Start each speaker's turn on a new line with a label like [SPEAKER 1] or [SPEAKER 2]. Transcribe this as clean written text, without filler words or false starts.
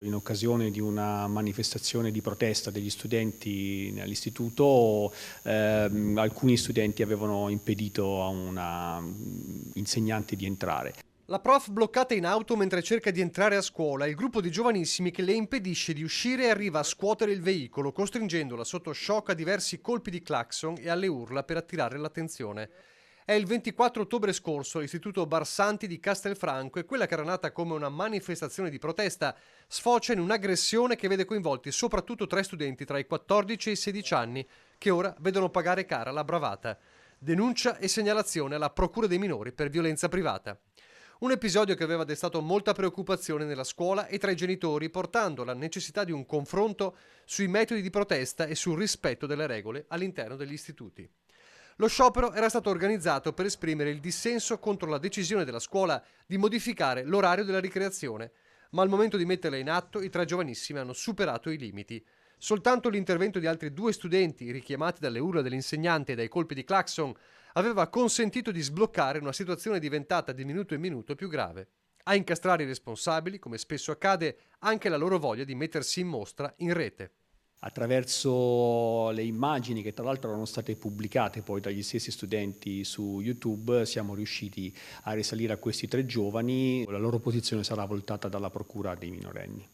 [SPEAKER 1] In occasione di una manifestazione di protesta degli studenti all'istituto, alcuni studenti avevano impedito a una insegnante di entrare.
[SPEAKER 2] La prof bloccata in auto mentre cerca di entrare a scuola, il gruppo di giovanissimi che le impedisce di uscire e arriva a scuotere il veicolo, costringendola sotto shock a diversi colpi di clacson e alle urla per attirare l'attenzione. È il 24 ottobre scorso all'istituto Barsanti di Castelfranco e quella che era nata come una manifestazione di protesta sfocia in un'aggressione che vede coinvolti soprattutto 3 studenti tra i 14 e i 16 anni che ora vedono pagare cara la bravata. Denuncia e segnalazione alla Procura dei minori per violenza privata. Un episodio che aveva destato molta preoccupazione nella scuola e tra i genitori, portando alla necessità di un confronto sui metodi di protesta e sul rispetto delle regole all'interno degli istituti. Lo sciopero era stato organizzato per esprimere il dissenso contro la decisione della scuola di modificare l'orario della ricreazione, ma al momento di metterla in atto i 3 giovanissimi hanno superato i limiti. Soltanto l'intervento di altri 2 studenti, richiamati dalle urla dell'insegnante e dai colpi di clacson, aveva consentito di sbloccare una situazione diventata di minuto in minuto più grave. A incastrare i responsabili, come spesso accade, anche la loro voglia di mettersi in mostra in rete.
[SPEAKER 1] Attraverso le immagini che tra l'altro erano state pubblicate poi dagli stessi studenti su YouTube siamo riusciti a risalire a questi 3 giovani. La loro posizione sarà voltata dalla procura dei minorenni.